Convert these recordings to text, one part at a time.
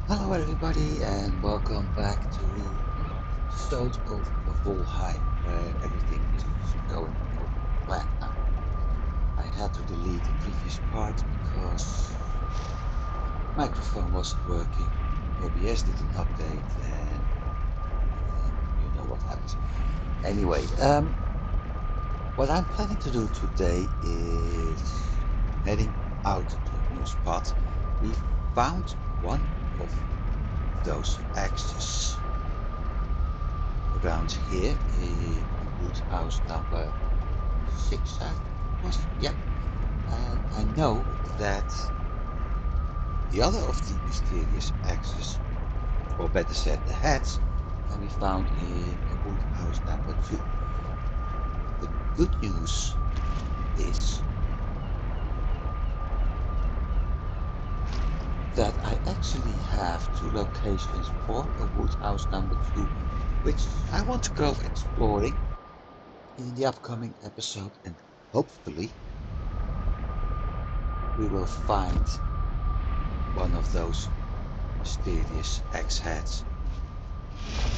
Hello everybody and welcome back to another episode of Valheim where everything is going according to plan. Now, I had to delete the previous part because microphone wasn't working, OBS did an update and you know what happens. Anyway, what I'm planning to do today is heading out to a new spot. We found one of those axes around here in wood house number 6, I think it was. Yep. And I know that the other of the mysterious axes, or better said, the heads, can be found in wood house number 2. The good news is that I actually have 2 locations for a wood house number 2, which I want to go exploring in the upcoming episode, and hopefully we will find one of those mysterious axe heads,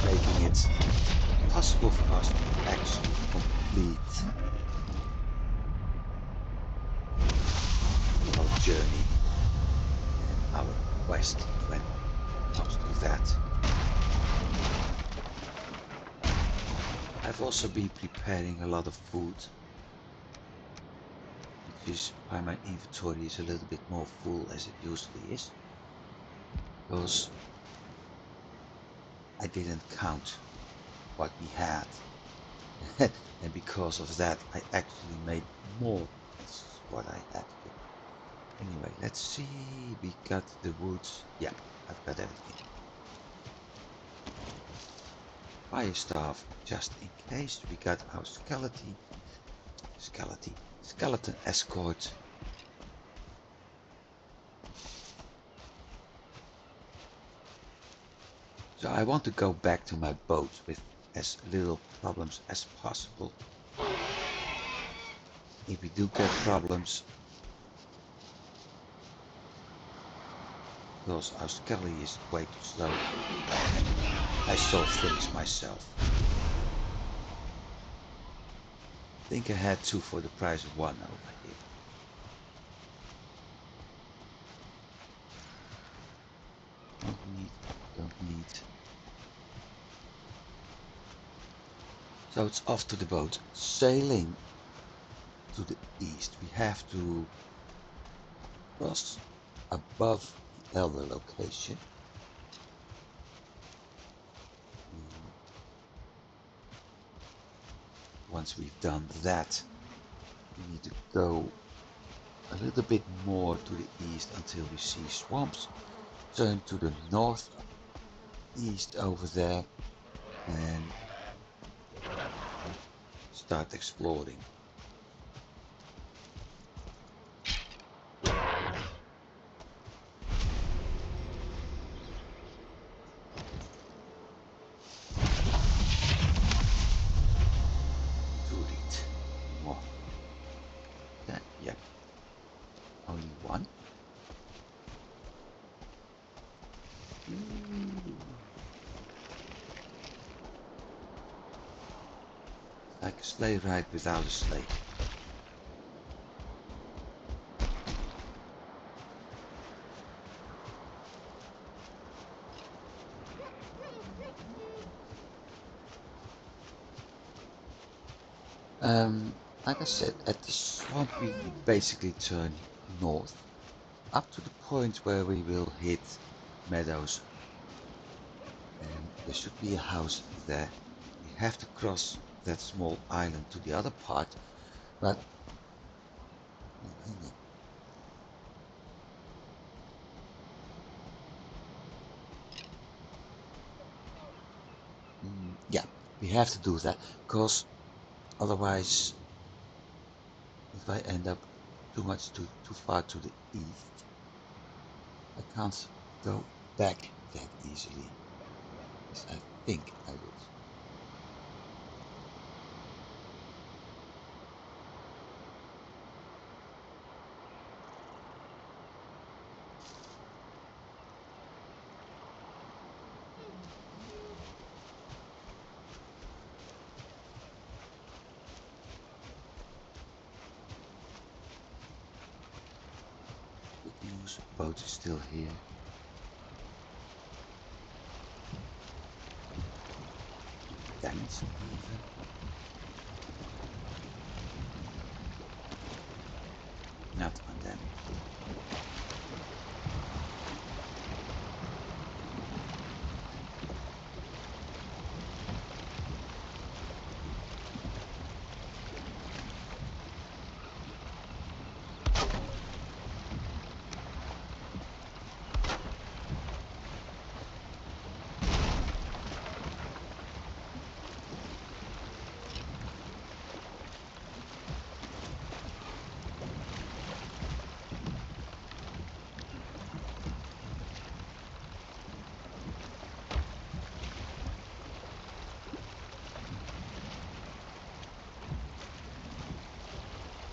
making it possible for us to actually complete our journey and our quest when it comes to that. I've also been preparing a lot of food, which is why my inventory is a little bit more full as it usually is, because I didn't count what we had. And because of that I actually made more than what I had here. Anyway, let's see, we got the woods. Yeah, I've got everything. Fire staff, just in case. We got our skeleton escort. So I want to go back to my boat with as little problems as possible. If we do get problems, because our skellie is way too slow, I solve things myself. I think I had 2 for the price of 1 over here. Don't need. So it's off to the boat. Sailing to the east. We have to cross above the elder location. Once we've done that, we need to go a little bit more to the east until we see swamps. Turn to the northeast over there and start exploring. More. Yep. Only 1. Like a sleigh ride without a sleigh. Like I said, at the swamp we basically turn north up to the point where we will hit meadows, and there should be a house there. We have to cross that small island to the other part, but yeah, we have to do that, because otherwise if I end up too far to the east, I can't go back that easily as I think I would. use. Boat is still here. Damaged even. Not undamaged.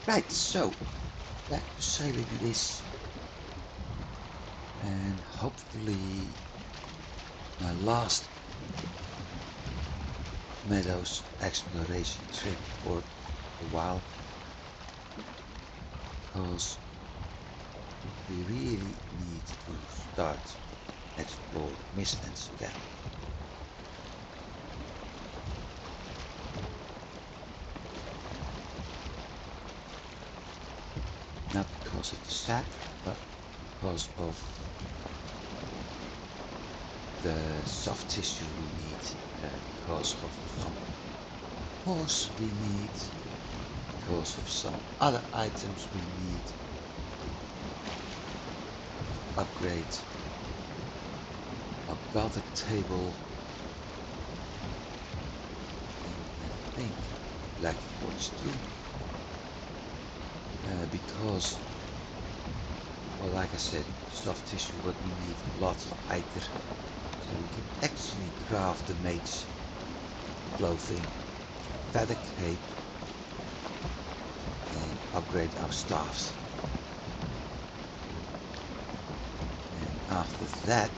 Right, so back to sailing it is, and hopefully my last meadows exploration trip for a while, because we really need to start explore Mistlands again. Not because of the sap, but because of the soft tissue we need, because of some horse we need, because of some other items we need to upgrade our builder table, and I think Black Forge too. Because, well, like I said, soft tissue, what we need lots of either, so we can actually craft the mage clothing, feather cape, and upgrade our staffs. And after that,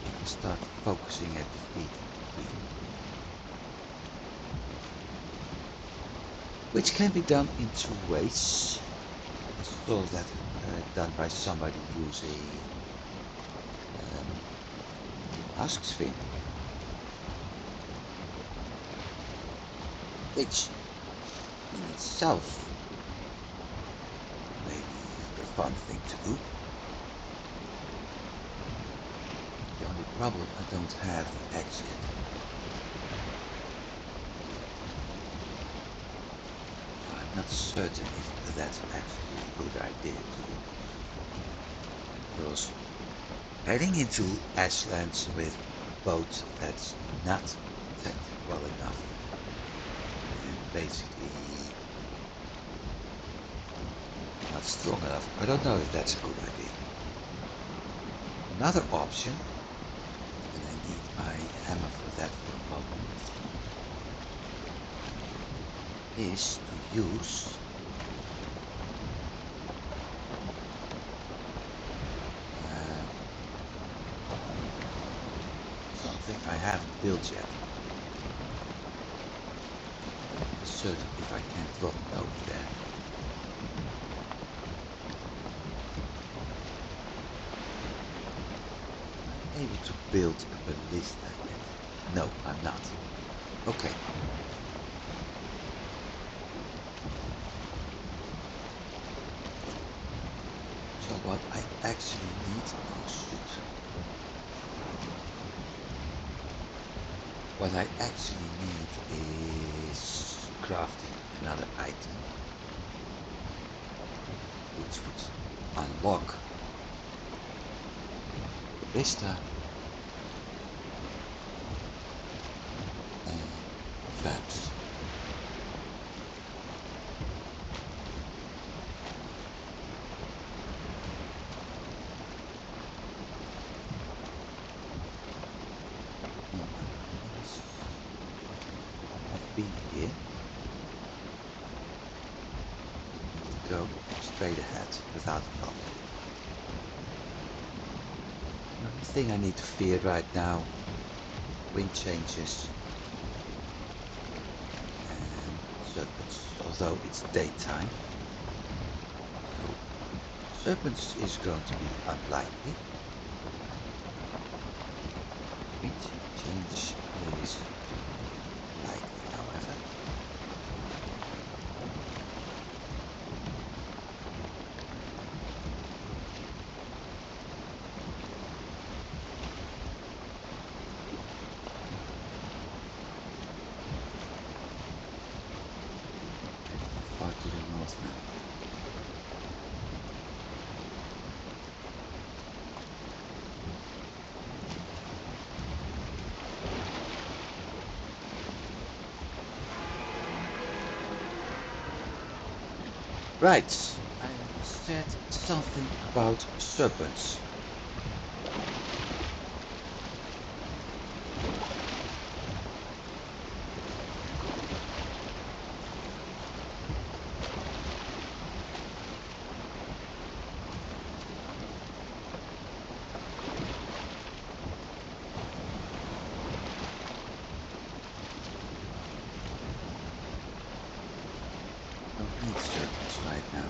we can start focusing at the feet, which can be done in two ways. I saw that done by somebody using husk spin, which in itself may be a fun thing to do. The only problem, I don't have the axe yet. I'm not certain if that's actually a good idea to do, because heading into Ashlands with a boat that's not protected well enough, and basically not strong enough, I don't know if that's a good idea. Another option, and I need my hammer for that for the moment, is to use something I haven't built yet. I'm certain if I can drop note there. I'm able to build a ballista yet. No, I'm not. Okay. So what I actually need, oh shoot. What I actually need is crafting another item, which would unlock Vista and traps. I've been here. Go straight ahead without a problem. The only thing I need to fear right now, wind changes and serpents, although it's daytime. So Serpents is going to be unlikely. Wind change is likely, however. Far to the north now. Right, I said something about serpents. Don't need serpents right now.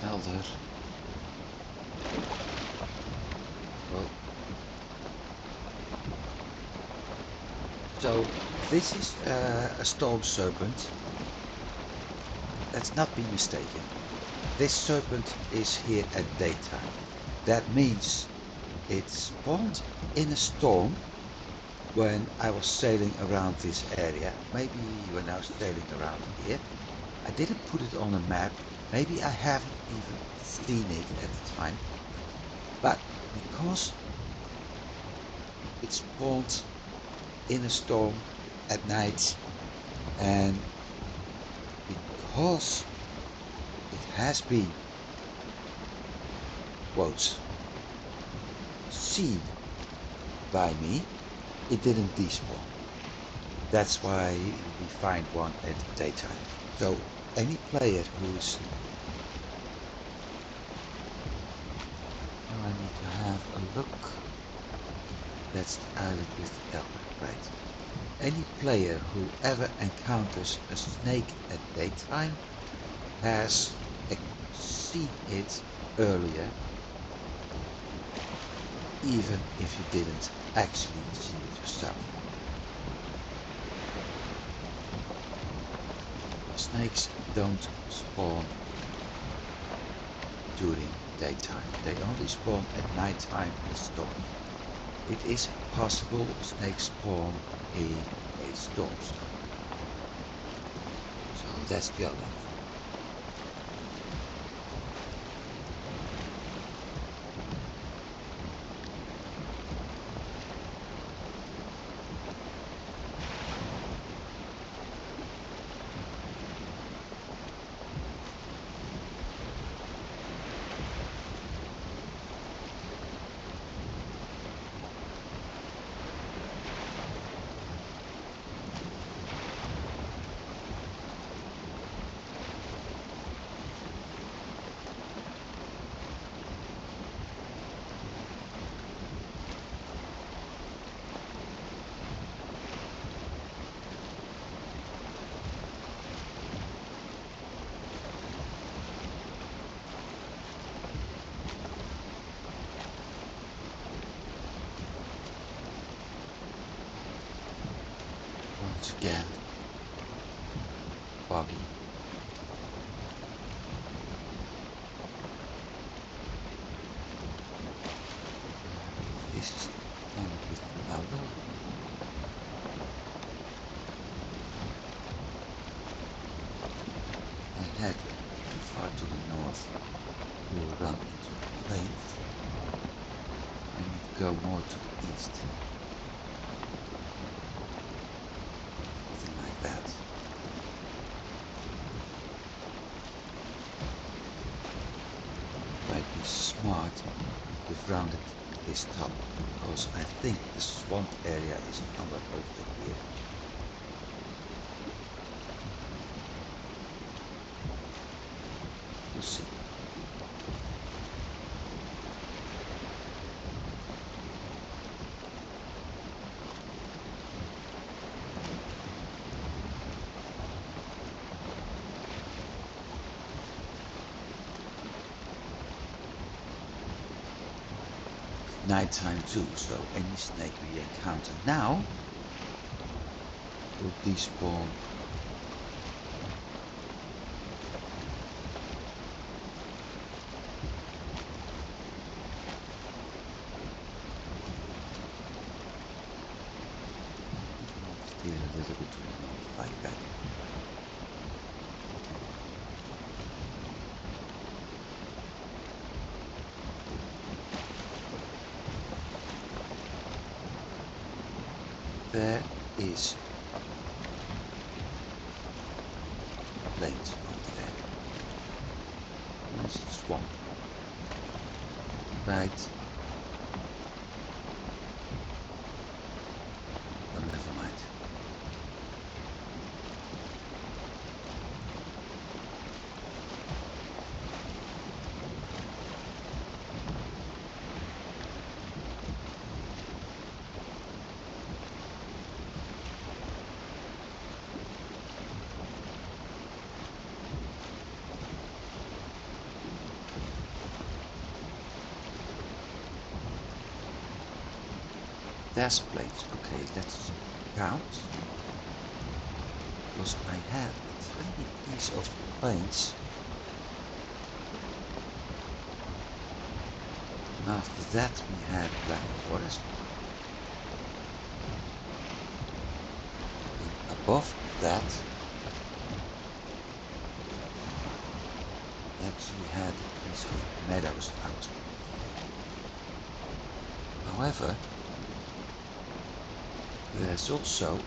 Helder. Well, so this is a storm serpent. Let's not be mistaken. This serpent is here at daytime. That means it spawned in a storm when I was sailing around this area. Maybe when I was sailing around here. I didn't put it on a map. Maybe I haven't even seen it at the time. But because it spawned in a storm at night, and because it has been, quotes, seen by me, it didn't despawn. That's why we find one at daytime. So any player who's... Now I need to have a look. That's the island with the elk, right. Any player who ever encounters a snake at daytime has seen it earlier, even if you didn't actually see it yourself. Snakes don't spawn during daytime. They only spawn at nighttime in storm. It is possible snakes spawn in a storm. So let's go. Once again, foggy. This is one with powder. I head too far to the north to run into the plains. I need to go more to the east. Something like that. Might be smart to have rounded this top, because I think the swamp area is somewhere over here. We'll see. nighttime too, so any snake we encounter now will despawn. Steer a little bit to the north like that. There is plains over there. Nice swamp. Right. Oh, never mind. There's plains. Okay, let's count. Because I had a tiny piece of plains. And after that we had black forest. And above that we actually had a piece of meadows out. However, there's also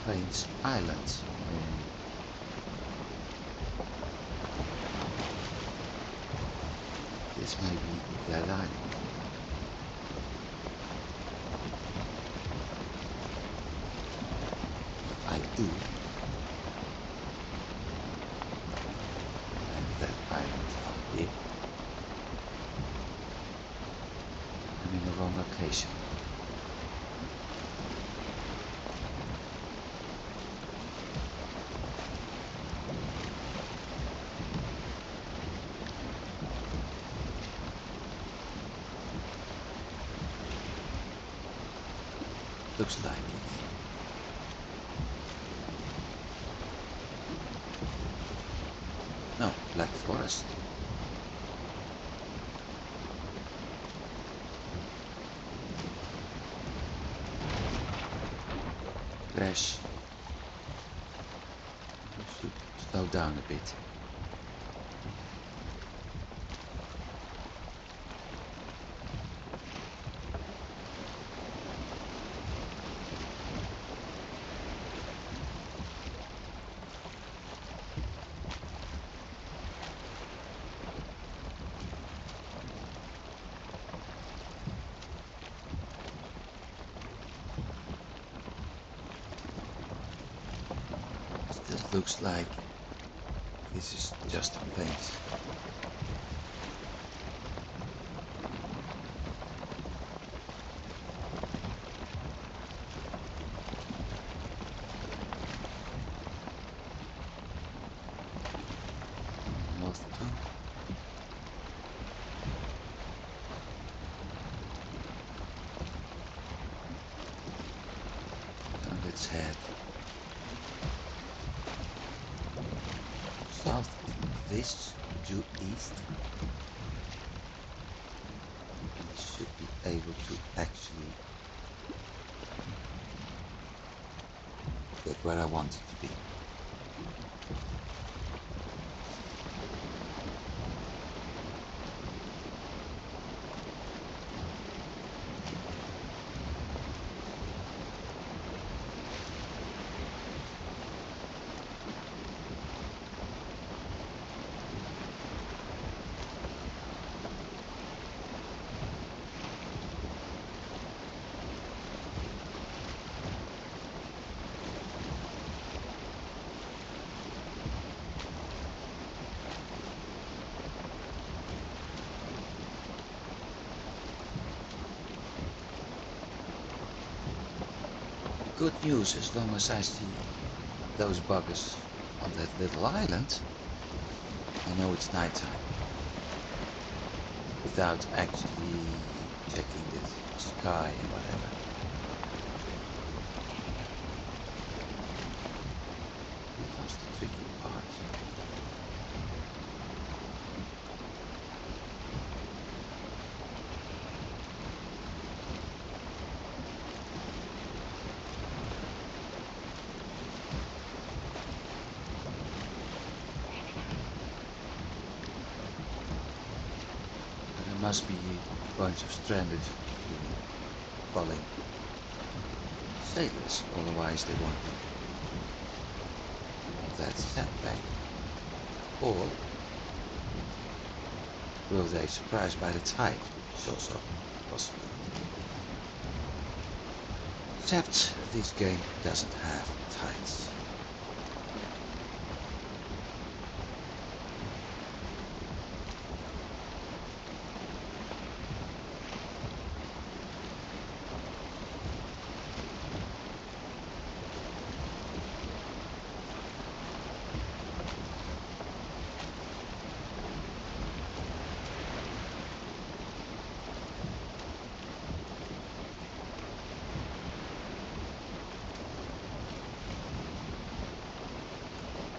Plains Island. This may be that island. If I do, and that island up here, I'm in the wrong location. Looks like it. No, Black Forest. Crash. Should slow down a bit. Still looks like this is just a plains. North too. Now let's head south this due east. We should be able to actually get where I want it to be. Good news, as long as I see those buggers on that little island, I know it's nighttime. without actually checking the sky and whatever. Here comes the tricky part. There must be a bunch of stranded falling sailors, otherwise they won't be that sandbank. Or will they surprised by the tide, which is also a possibility. Except this game doesn't have tides.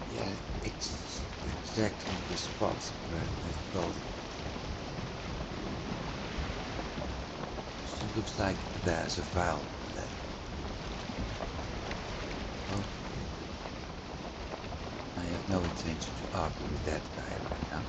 Yeah, it's exactly the spot where I thought it looks like there's a Val there. Well, I have no intention to argue with that guy right now.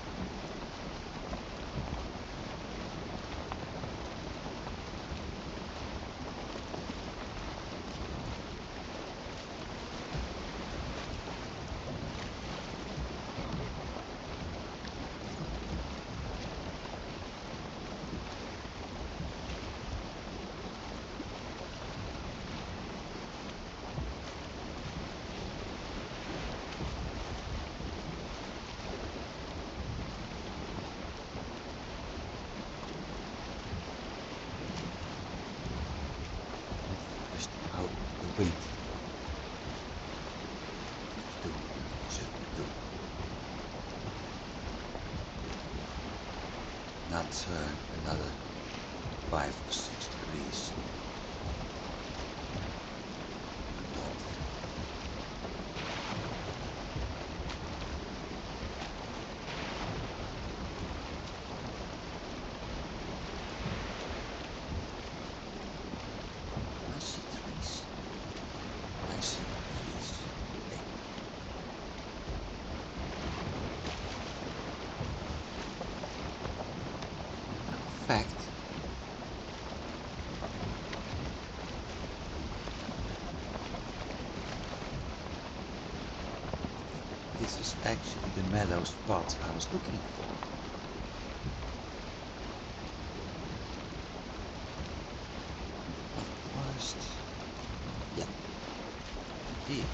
Just how the wind do should do. Not another 5 or 6 degrees north. I see trees. I see trees. Hey. In fact, this is actually the meadow spot I was looking for. Forest. Yeah, indeed.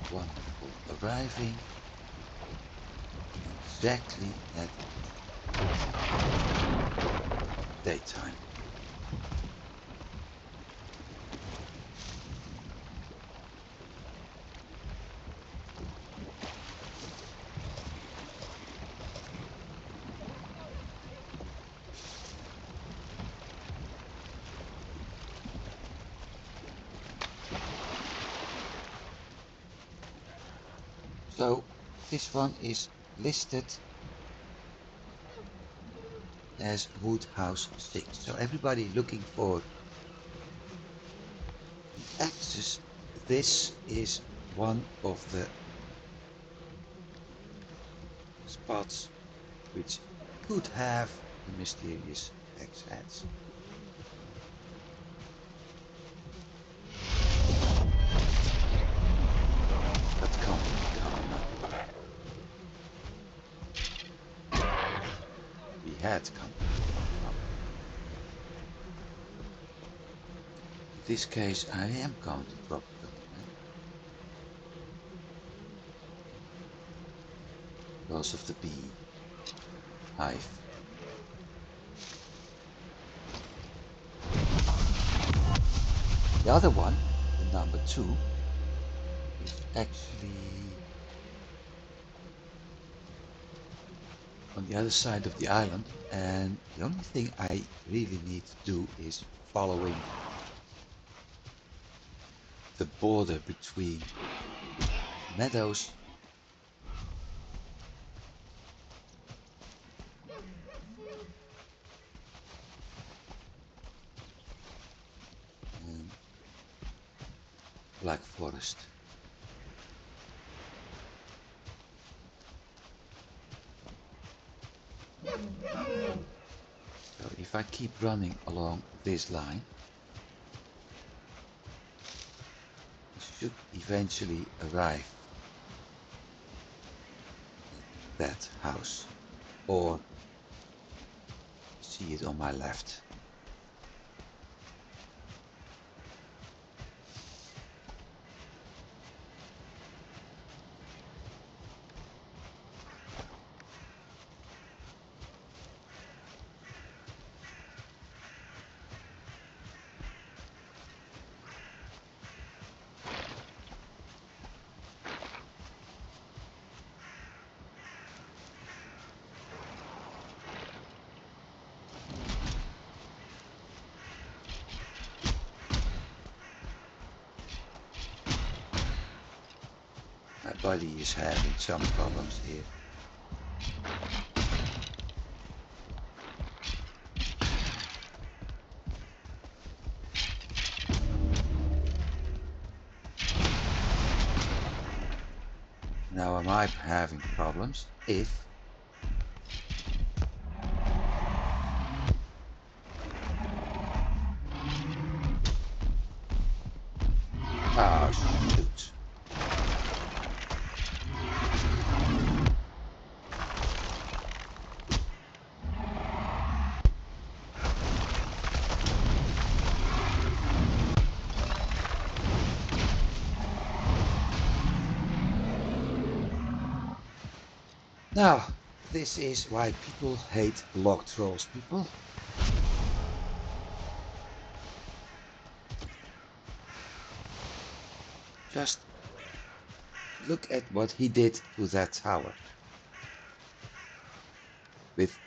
Wonderful. Arriving exactly at daytime. So this one is listed as Woodhouse 6. So everybody looking for the access, this is one of the spots which could have the mysterious axe heads. But come. We had company. In this case, I am going to drop the document because of the bee hive. The other one, the number 2, is actually on the other side of the island, and the only thing I really need to do is following the border between meadows and black forest. So if I keep running along this line, I should eventually arrive at that house, or see it on my left. My body is having some problems here. Now am I having problems if shoot. Now, this is why people hate log trolls, people. Just look at what he did to that tower with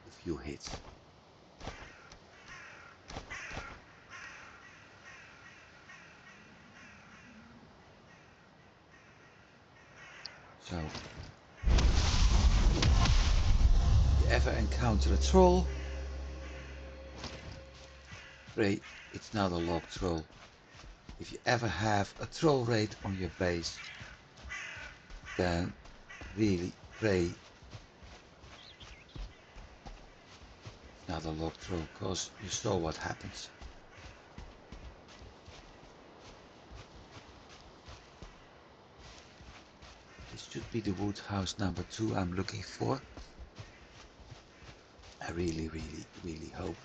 a few hits. So, if you ever encounter a troll, pray it's not a log troll. If you ever have a troll raid on your base, then really pray it's not a log troll, because you saw what happens. This should be the wood house number 2 I'm looking for. I really hope.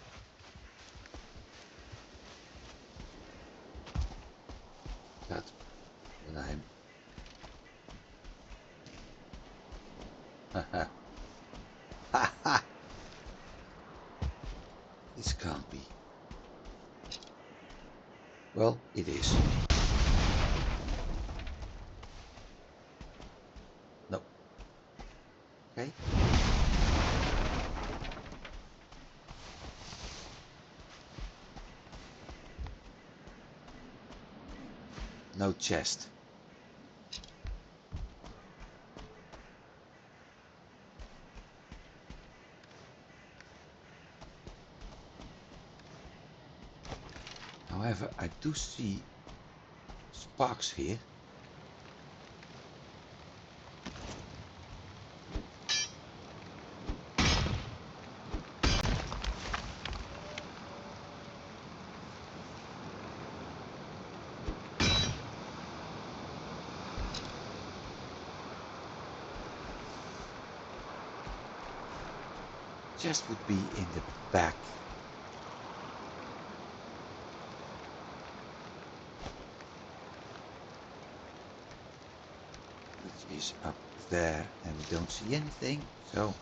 That's what I'm. This can't be. Well, it is. No. Okay. No chest. However, I do see sparks here. just would be in the back. Which is up there, and we don't see anything, so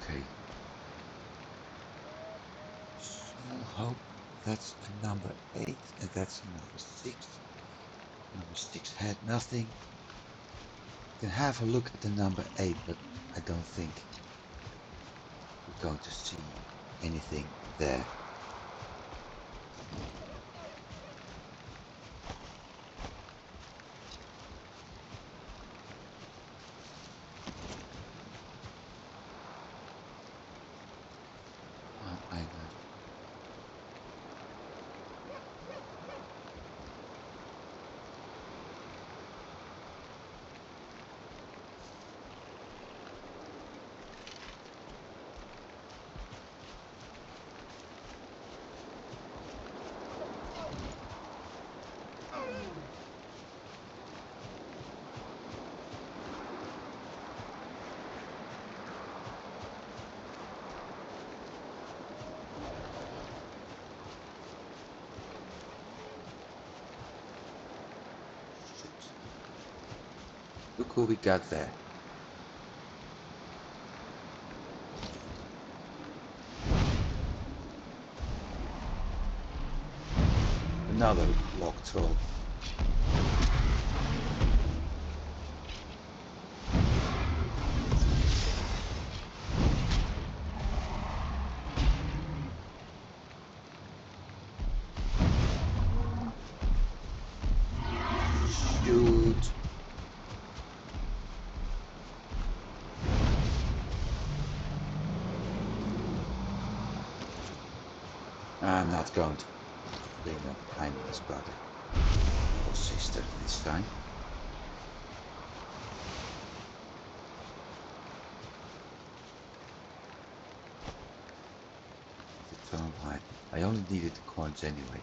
okay. Small hope. That's a number 8, and that's a number 6. Number 6 had nothing. You can have a look at the number 8, but I don't think we're going to see anything there. I know. Look who we got there. Another log troll. Shoot. I'm not going to bring up Heine's brother or sister this time. The throne high. I only needed the coins anyway.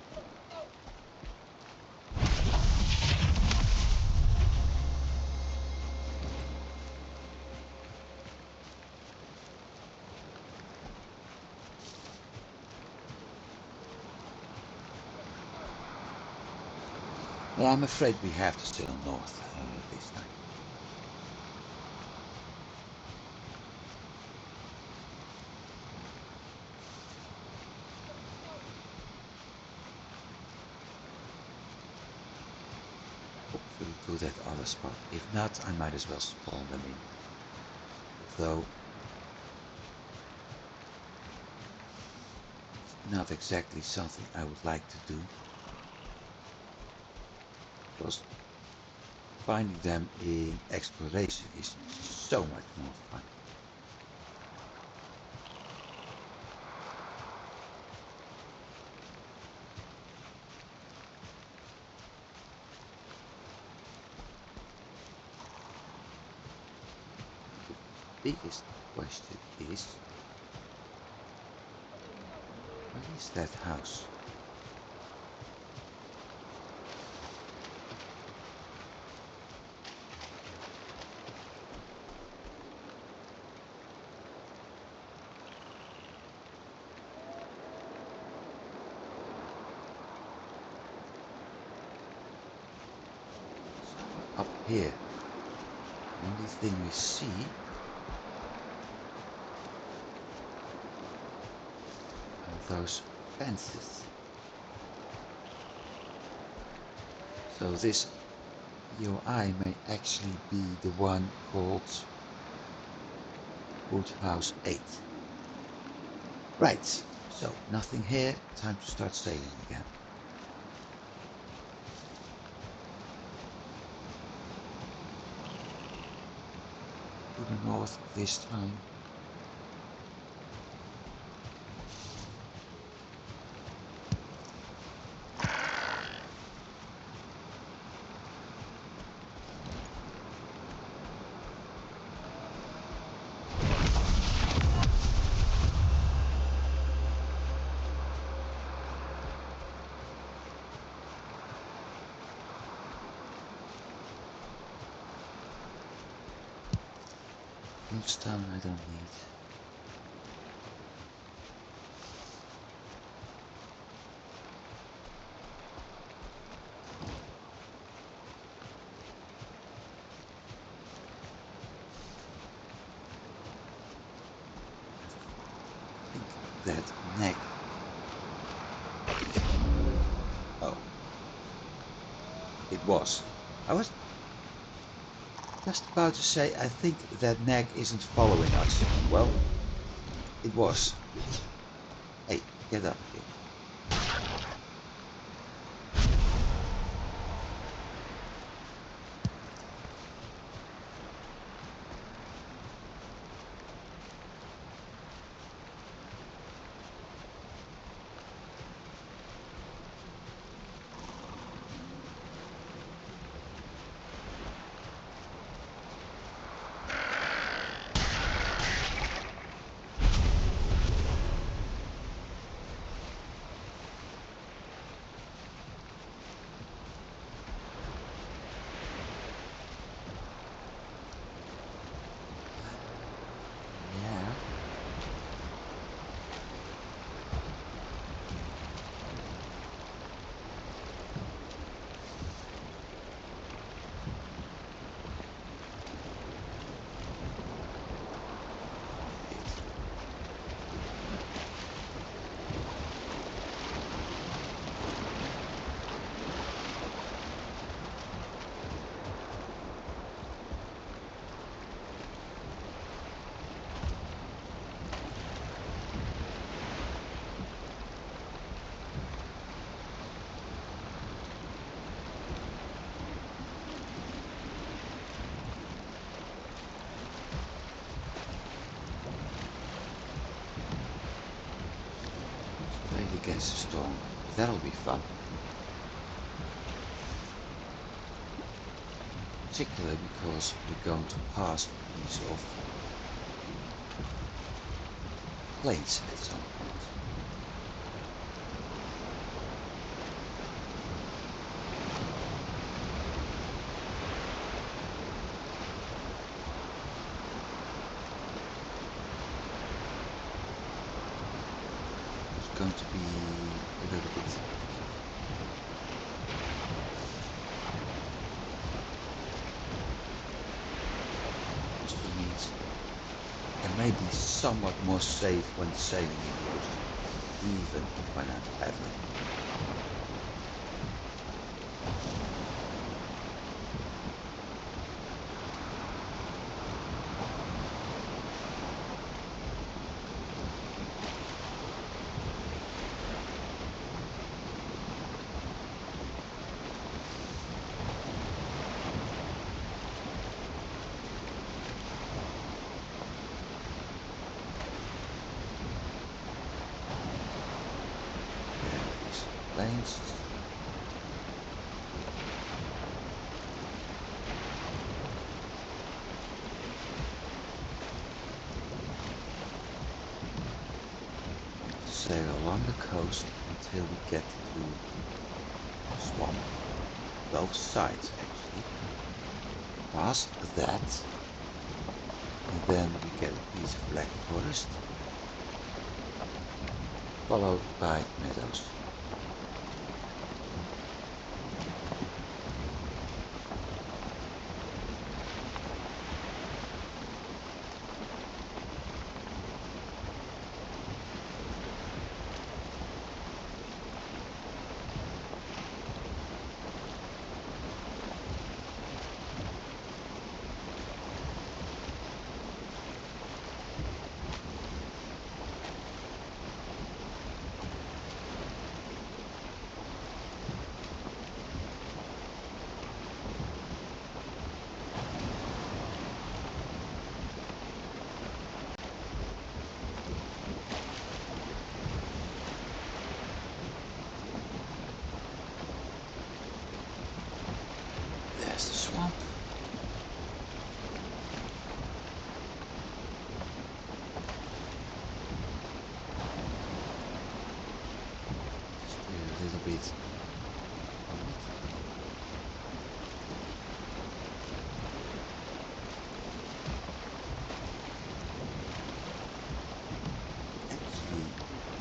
Well, I'm afraid we have to sail north this time. Hopefully to that other spot. If not, I might as well spawn them in. Though it's not exactly something I would like to do. Because finding them in exploration is so much more fun. The biggest question is, what is that house? Up here. The only thing we see are those fences. So this UI may actually be the one called Woodhouse 8. Right, so nothing here, time to start sailing again. to the north this time. Stone I don't need. I think that neck. Oh, it was. I was just about to say, I think that nag isn't following us. Well, it was. Hey, get up here. Yeah. Straight against the storm. That'll be fun. Particularly because we're going to pass a piece of plains at some point. It's going to be a little bit. Which means it may be somewhat more safe when sailing in the ocean, even when I'm paddling. Plains. Sail along the coast until we get to a swamp. Both sides actually. Past that, and then we get a piece of black forest, followed by meadows.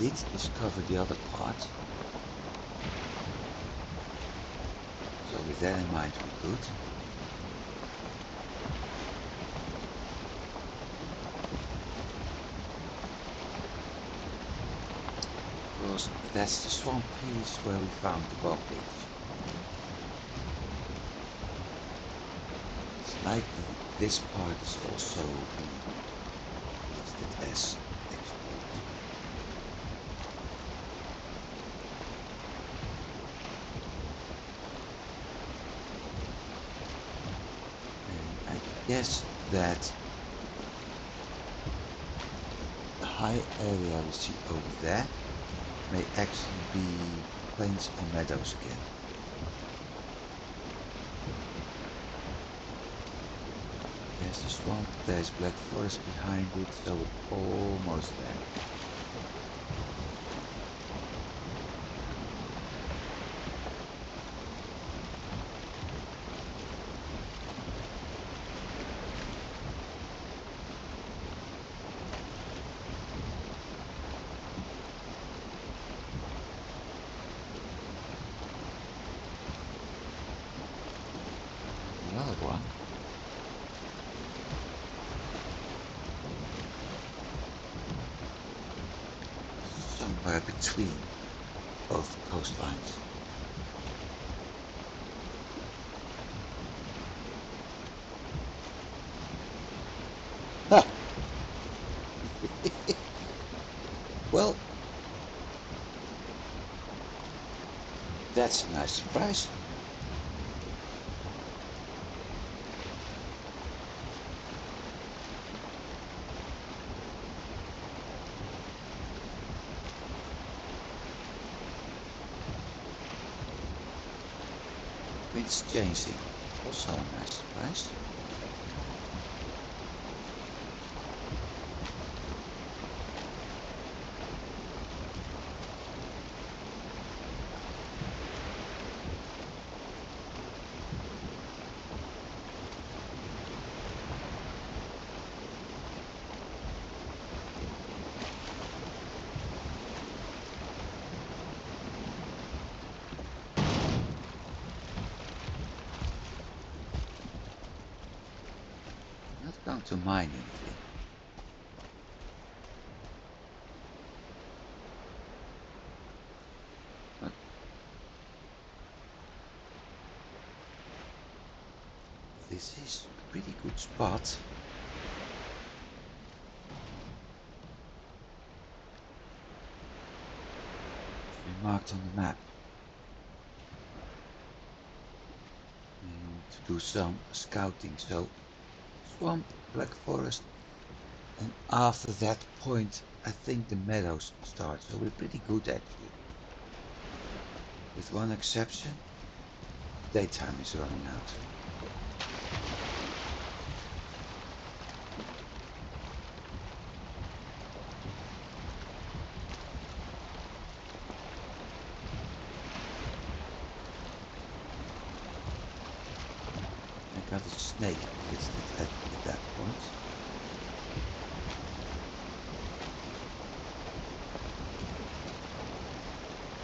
did discover the other part. So with that in mind, we're good. Because that's the swamp piece where we found the bog pits. It's like this part is also listed as explored. And I guess that the high area we see over there may actually be plains and meadows again. There's the swamp, there's black forest behind it, so we're almost there. Another one. Somewhere between both coastlines. Ha! Well, that's a nice surprise. Wind's changing, also a nice surprise. Not going to mine anything. But this is a pretty good spot. It's been marked on the map. And to do some scouting, so swamp, black forest, and after that point I think the meadows start, so we're pretty good actually. With one exception, daytime is running out. I got a snake listed at that point.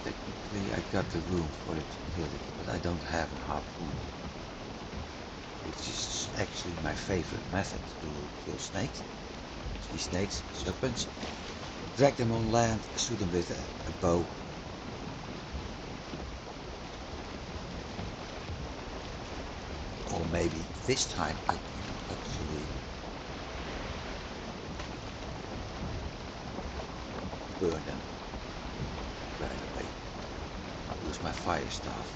Technically I got the room for it to kill it, but I don't have a harpoon. Which is actually my favorite method to kill snakes. Sea snakes, serpents. Drag them on land, shoot them with a bow. Or maybe this time I can actually burn them right away. Use my fire staff.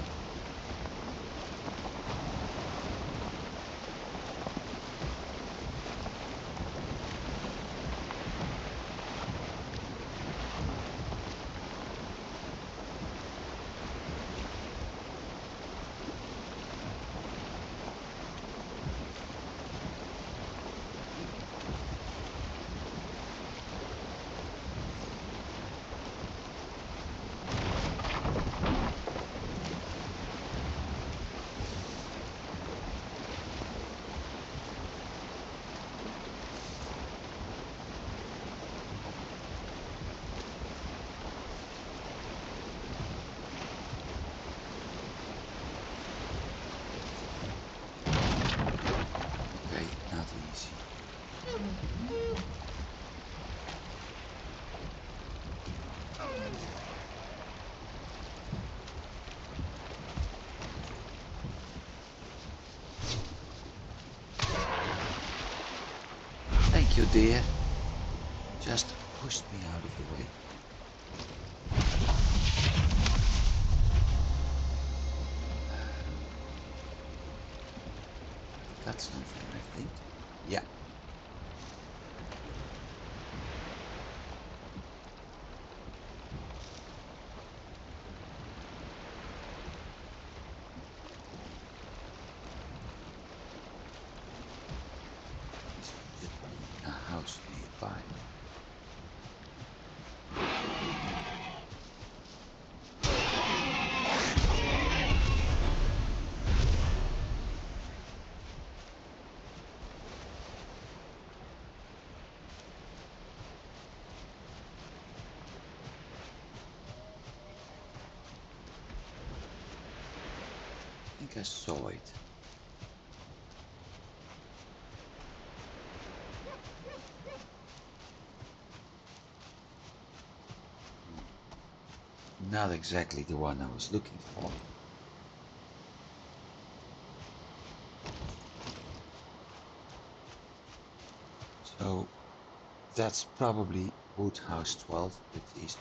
Thank you, dear. Just pushed me out of the way. Got something, I think. Yeah. Should be a house nearby. I think I saw it. Not exactly the one I was looking for. So that's probably Woodhouse 12, which is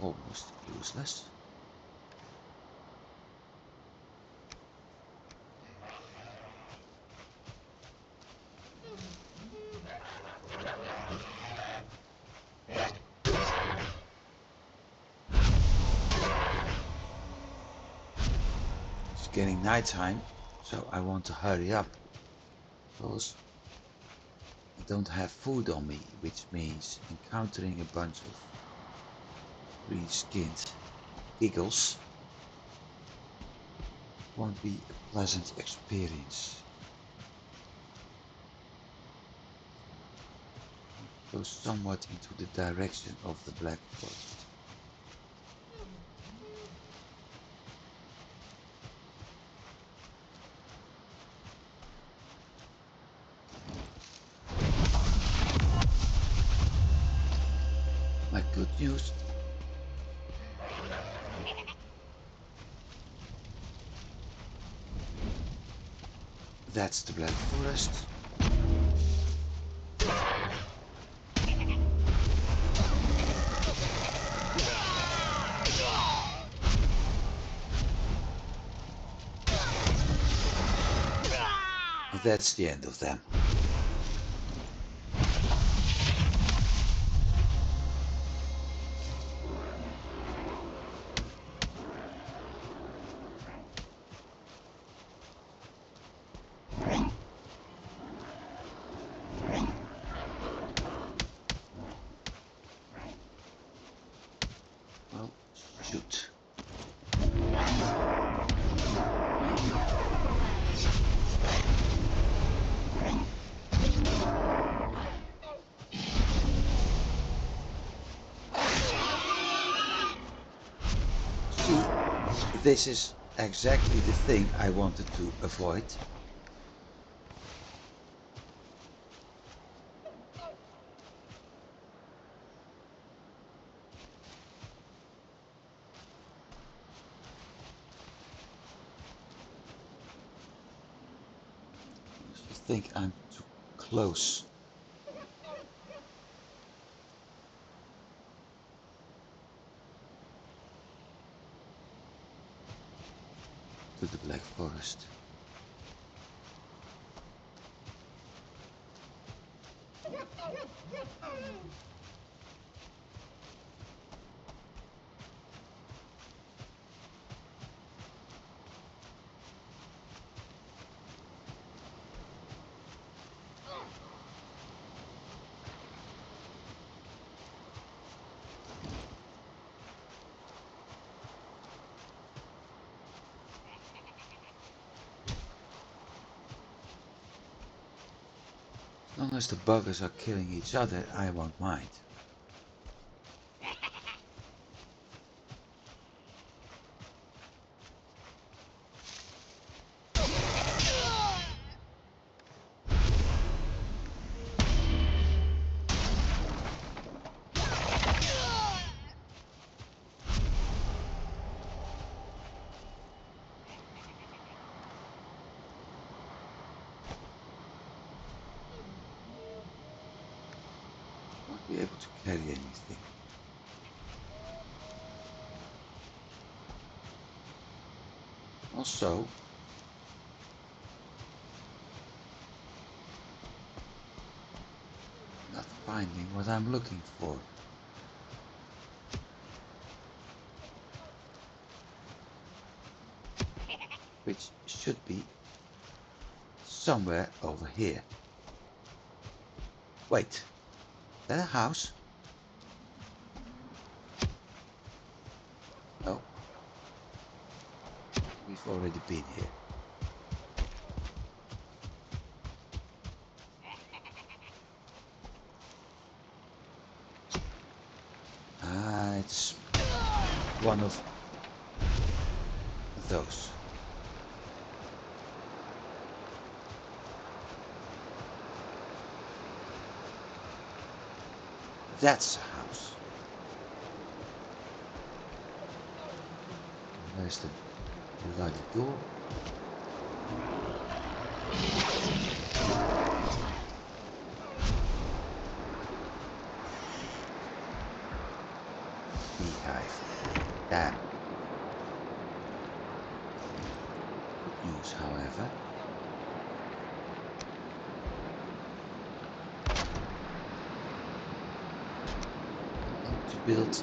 almost useless. It's getting nighttime, so I want to hurry up. Because I don't have food on me, which means encountering a bunch of green-skinned eagles won't be a pleasant experience. Go somewhat into the direction of the Black Forest. My good news. That's the Black Forest. That's the end of them. Well, shoot. See, this is exactly the thing I wanted to avoid. I think I'm too close. To the Black Forest. As long as the buggers are killing each other, I won't mind. be able to carry anything. Also, not finding what I'm looking for. Which should be somewhere over here. Wait, is that a house? No, we've already been here. Ah, it's one of those. That's a house. There's the bloody door. Beehive. Damn. Good news, however. To build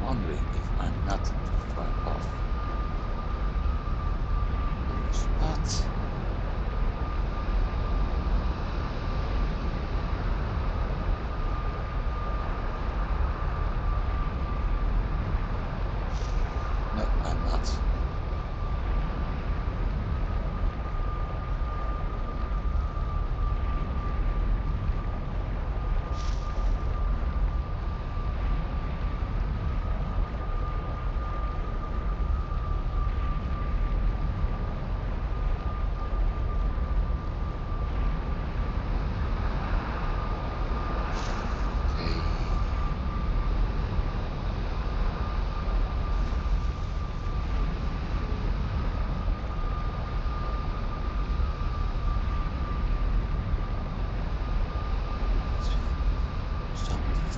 wondering if I'm not too far off the spot. No, I'm not.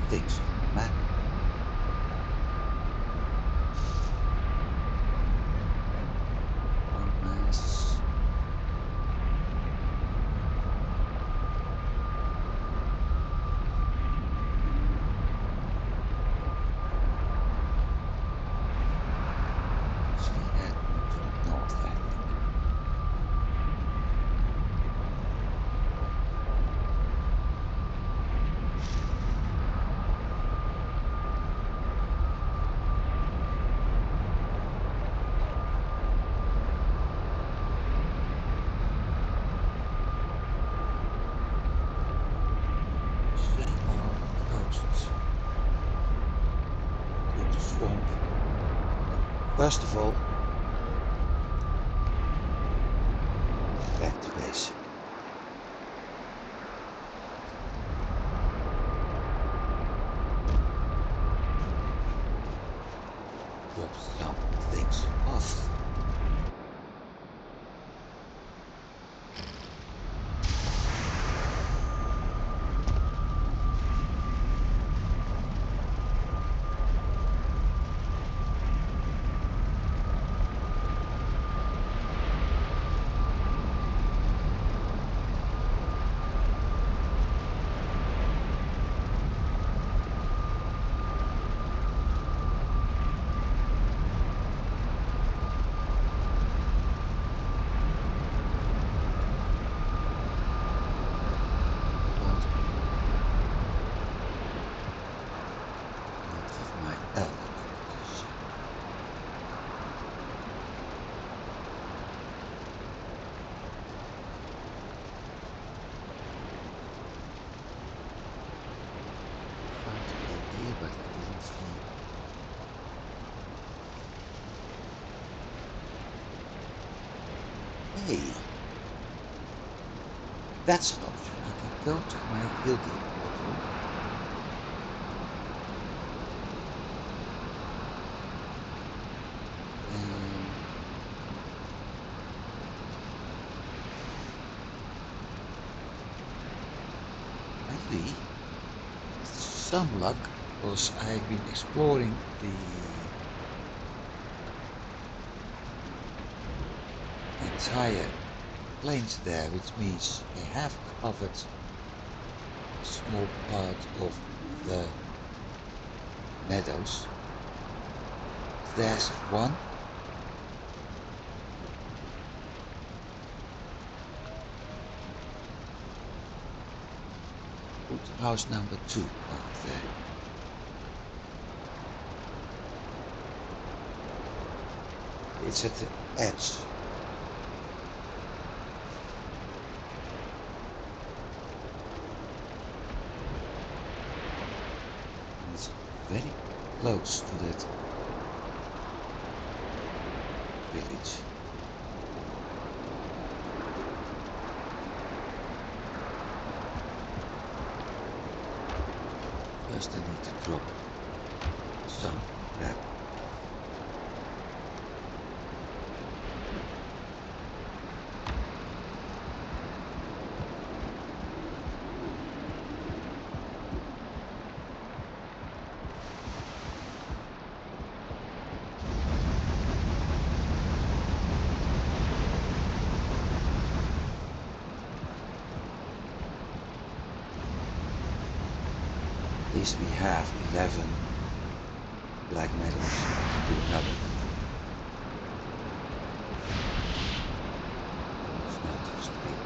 Things on the map. Romance. So we head to the north, I think. Same old coasts. Through the swamp. First of all, back to base. Drop some things off. Hey, That's an option. I can go to my Hillgate portal. And maybe, with some luck, because I've been exploring the entire plains there, which means I have covered a small part of the meadows. There's one. Put house number 2 over there. It's at the edge. And it's very close to that village. First I need to drop some gravel. At least we have 11 black meadows to do another. It's not too steep.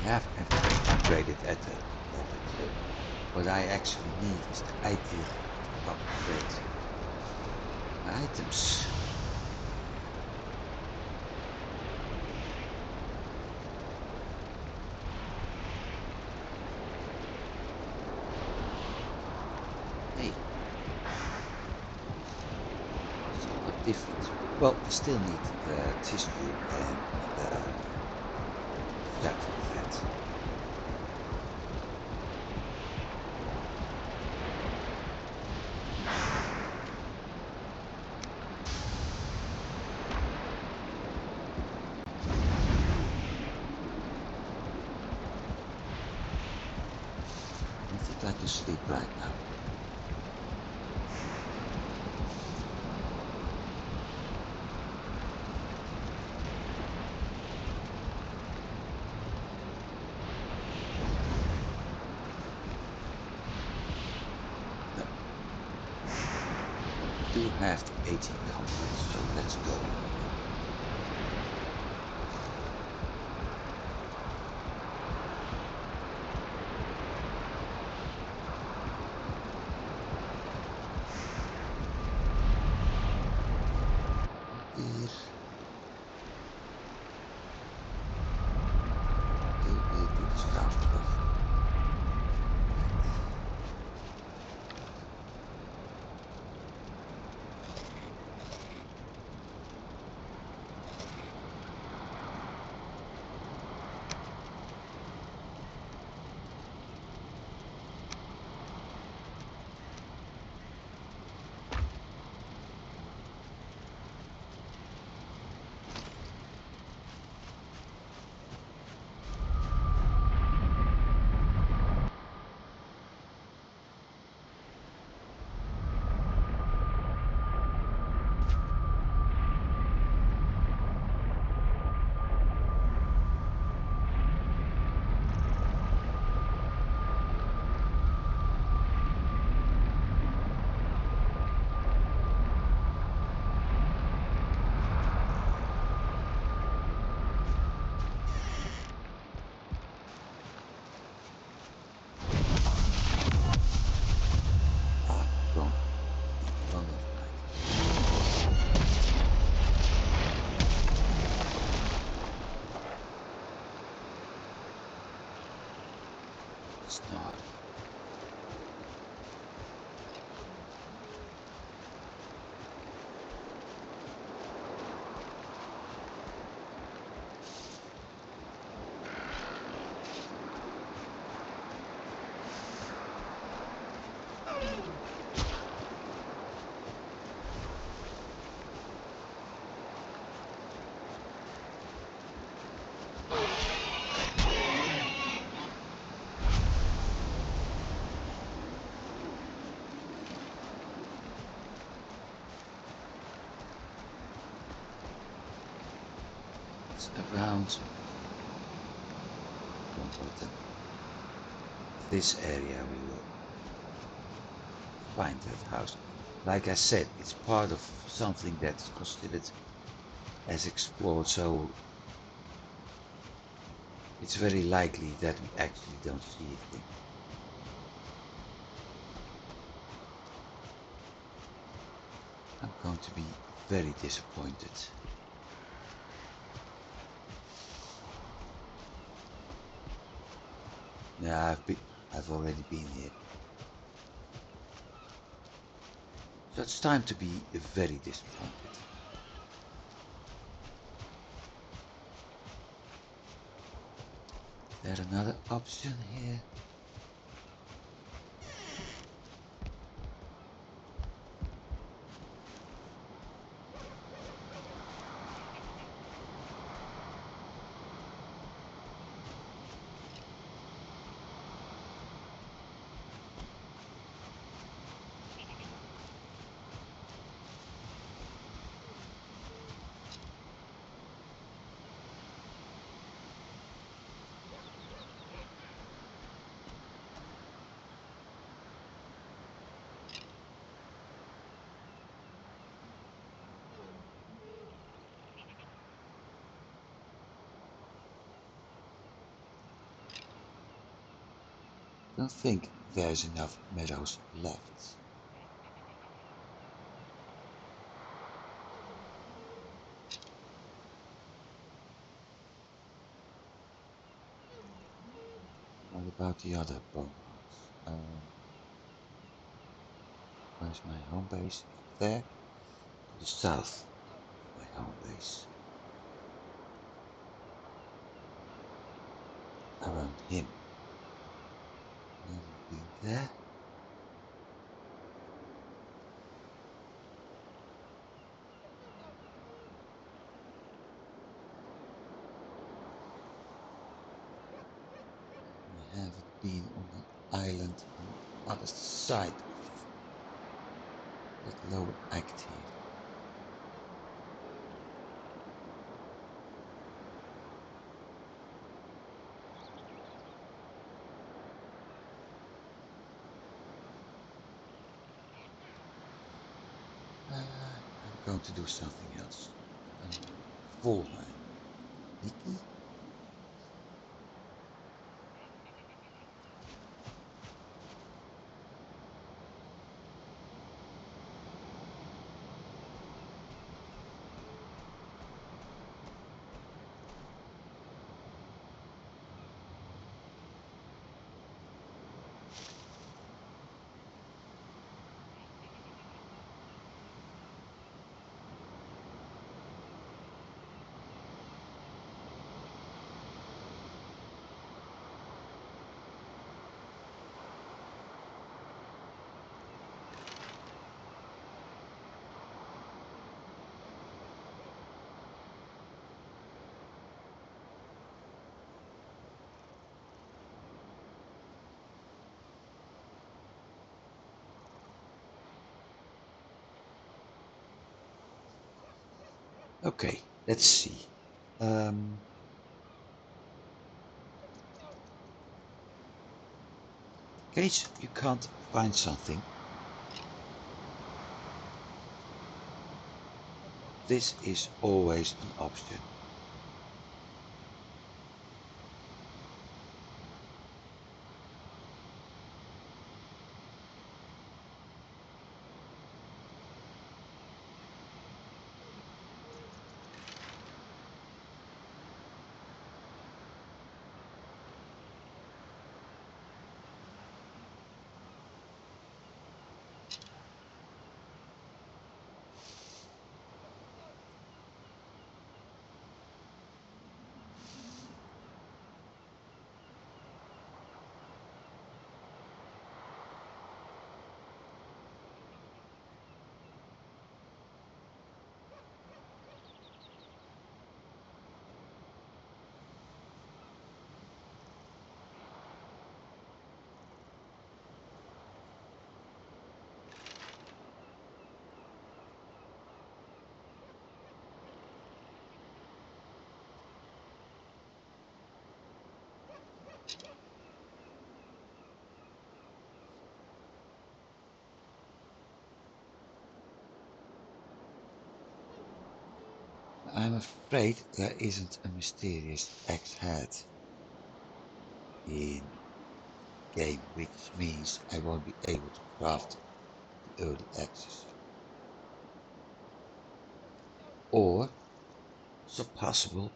I have everything upgraded at the moment. What I actually need is the item to upgrade my items. Hey, somewhat different. Well, we still need the tissue and the flat fat. I think I can sleep right now. No. We do have the 1800, so let's go. Here. Hillgate is south of that. it's around wrong button. This area we will find that house. Like I said, it's part of something that's considered as explored, so it's very likely that we actually don't see a thing. I'm going to be very disappointed. Yeah, I've already been here. So it's time to be very disappointed. Is there another option here? Don't think there's enough meadows left. What about the other bone hearts? Where's my home base? Is it there? To the south of my home base. Around him. Never been there. We haven't been on the island on the other side of that lower act here. I'm going to do something else. Valheim. Nikki? Okay, let's see. In case you can't find something, this is always an option. I'm afraid there isn't a mysterious X head in game, which means I won't be able to craft the early access. Or it's possible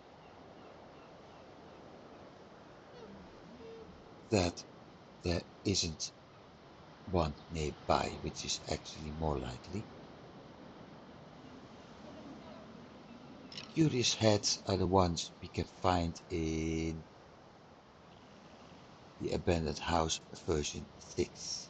that there isn't one nearby, which is actually more likely. Curious heads are the ones we can find in the Abandoned House version 6.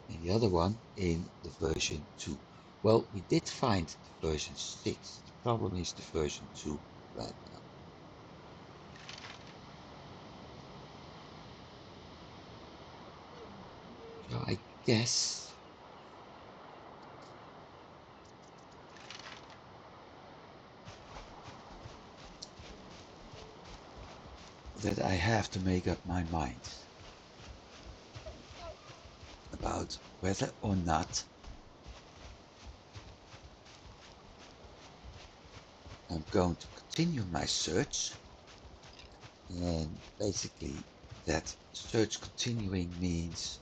And the other one in the version 2. Well, we did find the version 6. The problem is the version 2 right now. So I guess that I have to make up my mind about whether or not I'm going to continue my search. And basically that search continuing means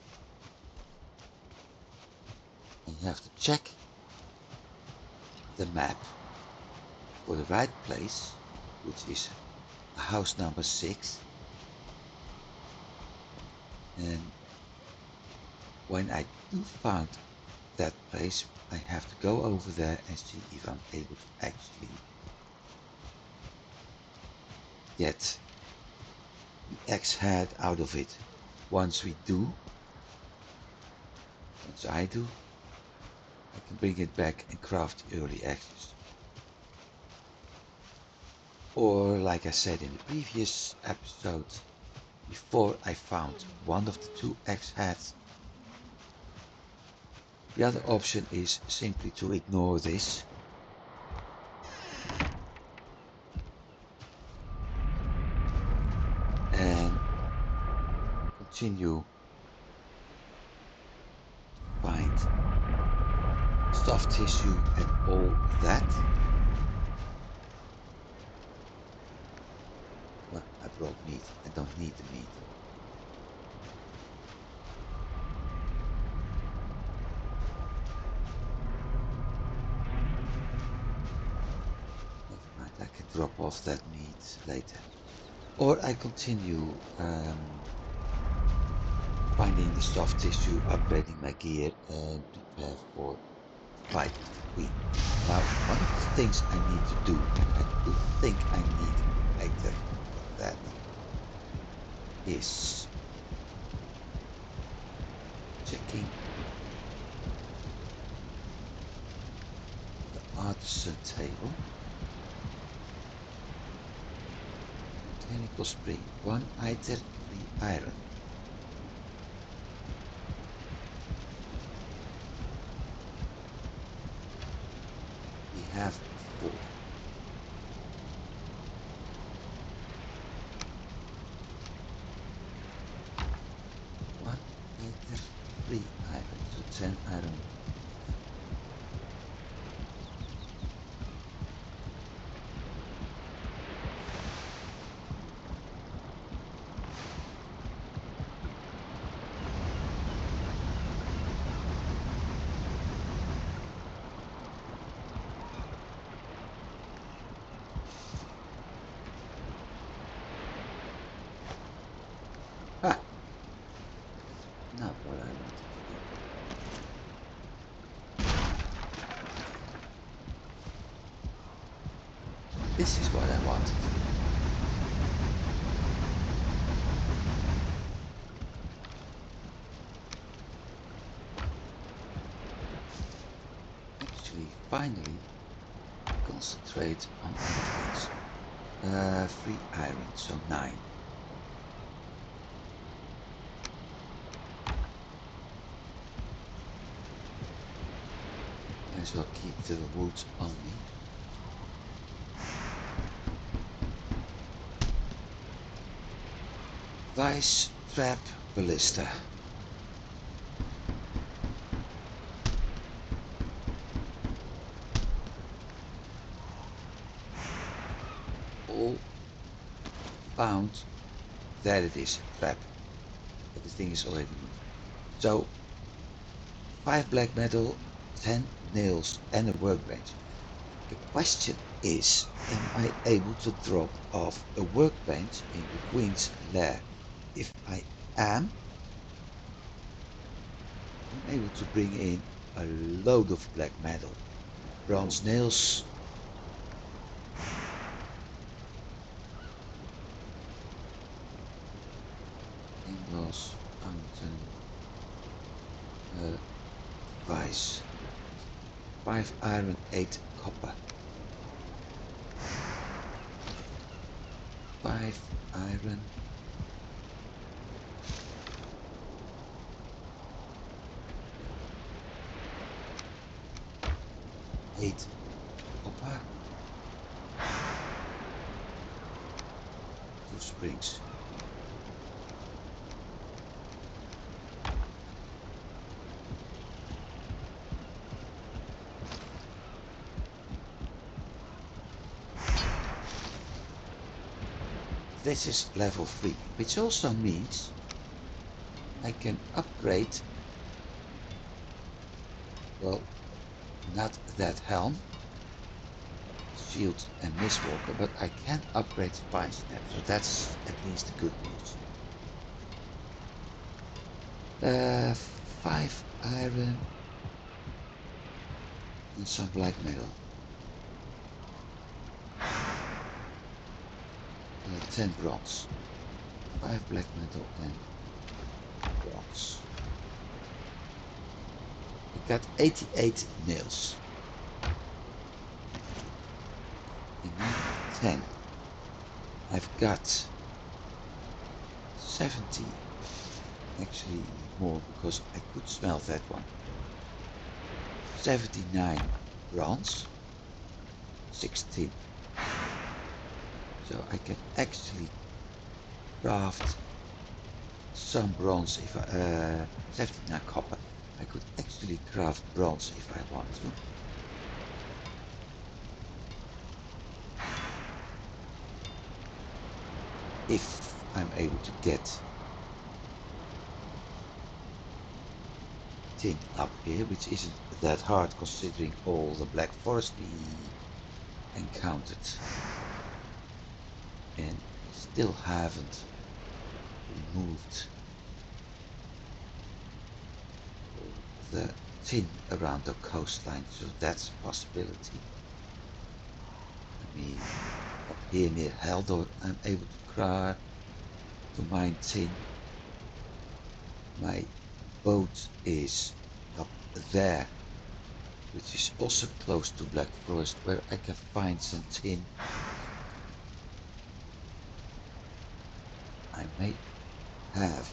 I have to check the map for the right place, which is house number 6. And when I do find that place, I have to go over there and see if I'm able to actually get the X head out of it. Once I do, I can bring it back and craft early access. Or like I said in the previous episode, before I found one of the 2 X heads, the other option is simply to ignore this and continue to find soft tissue and all that. Well, I brought meat. I don't need the meat. Never mind, I can drop off that meat later. Or I continue finding the soft tissue, upgrading my gear, and prepare for the fight with the queen. Now, one of the things I need to do, I do think I need an item for that, is checking the artisan table. Mechanical spring, 1 item, 3 iron. We have 4. 1 item, 3 iron, so 10 iron. Ah, not what I wanted to do. This is what I wanted. Actually, finally, concentrate on things. 3 iron, so 9. Might as well keep the wood on me. Vice trap ballista. All found. There it is, trap. Everything is already moved. So 5 black metal, 10 nails and a workbench. The question is, am I able to drop off a workbench in the Queen's lair? If I am, I'm able to bring in a load of black metal. Bronze nails. Ingalls, fountain, vice. 5 iron, 8 copper. 5 iron. 8 copper. 2 springs. This is level 3, which also means I can upgrade, well, not that helm, shield and mistwalker, but I can upgrade spine snap, so that's at least good news. 5 iron and some black metal. 10 bronze. 5 black metal and bronze. I got 88 nails. I need 10. I've got 70. Actually more, because I could smell that one. 79 bronze. 16. So I can actually craft some bronze if I 79 copper. I could actually craft bronze if I want to. If I'm able to get tin up here, which isn't that hard considering all the black forest we encountered. And still haven't removed the tin around the coastline, so that's a possibility. I mean, up here near Haldor, I'm able to mine tin. My boat is up there, which is also close to Black Forest, where I can find some tin. I may have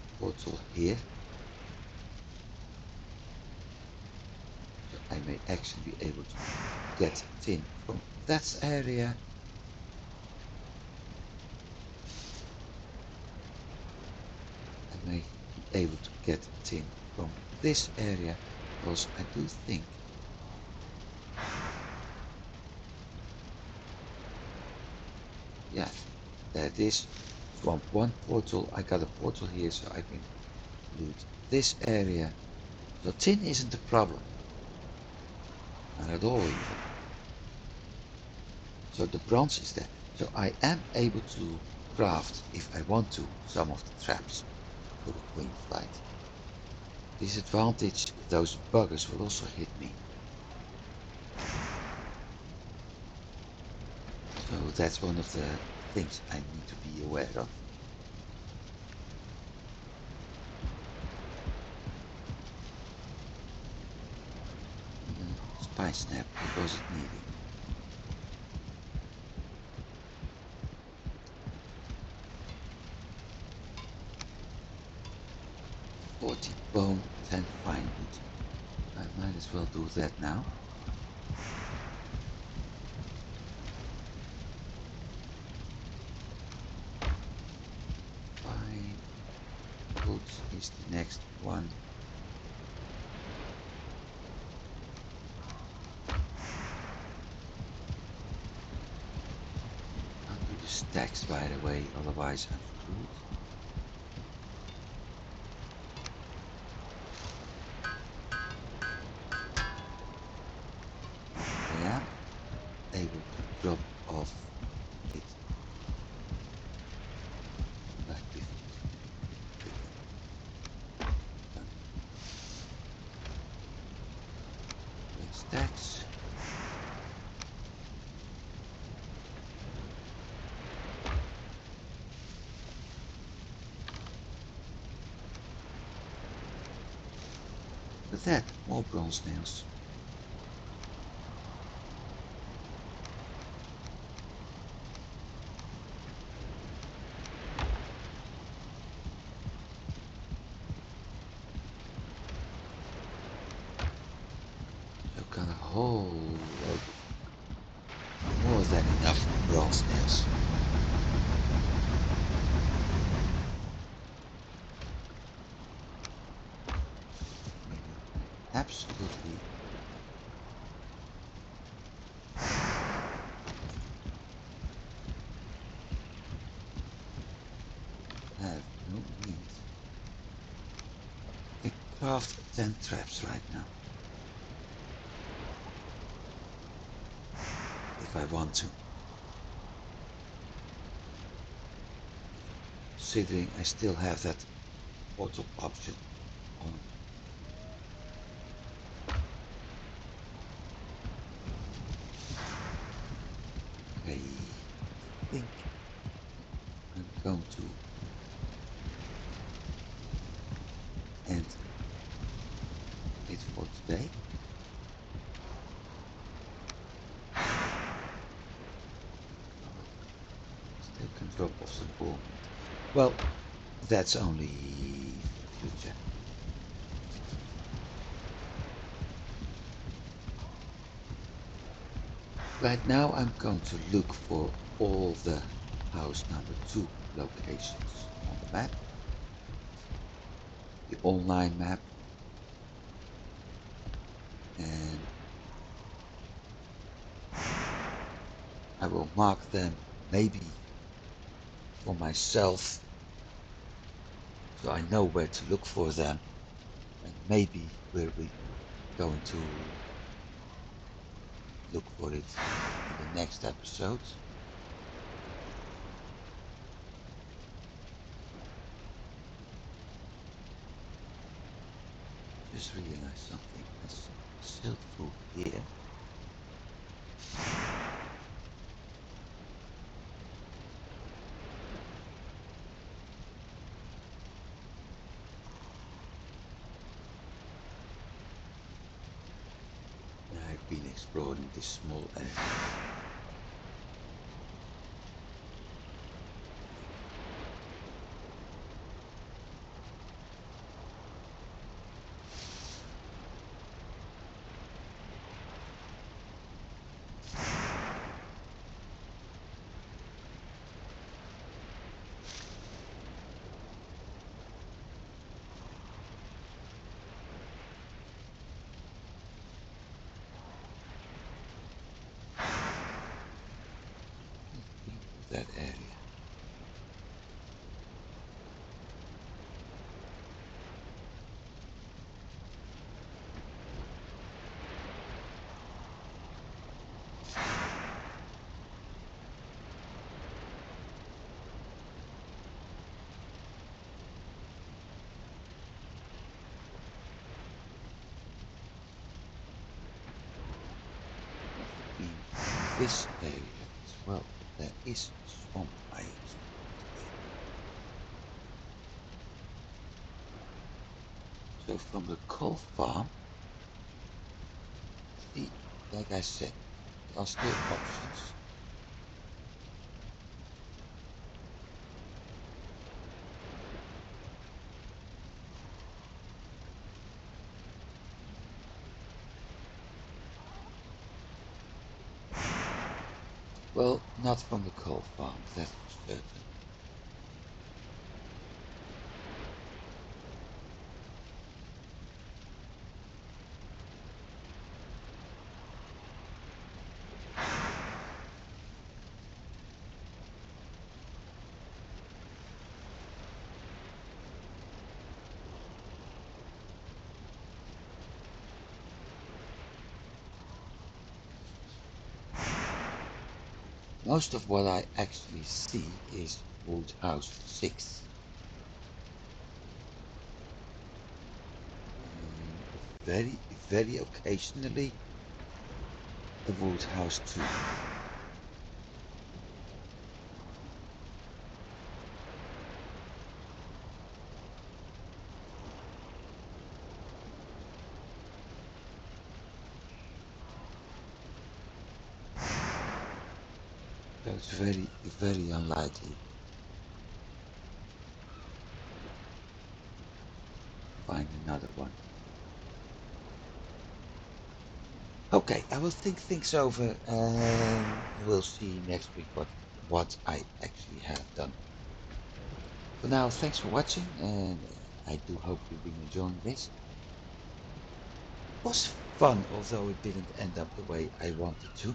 a portal here. So I may actually be able to get tin from that area. I may be able to get tin from this area, because I do think yeah, there it is. From one portal, I got a portal here, so I can loot this area. So tin isn't a problem. Not at all even. So the bronze is there. So I am able to craft, if I want to, some of the traps for the Queen Flight. Disadvantage, those buggers will also hit me. So that's one of the things I need to be aware of. Spy snap, what was it needing? Bone, 10 fine wood. I might as well do that now. is the next one. I'll do the stacks right away, otherwise I'm screwed. I am able to drop off it like before. Stacks. With that, more bronze nails. So got a whole load, more than enough bronze nails. Absolutely have no need. I can craft 10 traps right now. If I want to. Considering I still have that portal option on. I think I'm going to end it for today. Still can drop off some more. Well, that's only future. Right now I'm going to look for all the house number 2 locations on the map. The online map. And I will mark them maybe for myself so I know where to look for them, and maybe we'll be going to look for it in the next episode. Just realized something. There's silk through here. I've been exploring this small area. That area. In this area as well, there is swamp I explored here. So from the coal farm, see, like I said, there are still options. Well, not from the coal farm, that's for certain. Most of what I actually see is wood house 6. Very occasionally a wood house 2. So it's very unlikely to find another one. Okay, I will think things over and we'll see next week what I actually have done. For now, thanks for watching and I do hope you've been enjoying this. It was fun, although it didn't end up the way I wanted to.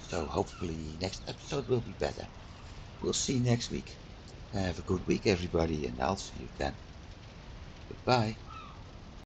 So hopefully next episode will be better. We'll see you next week. Have a good week everybody and I'll see you then. Goodbye.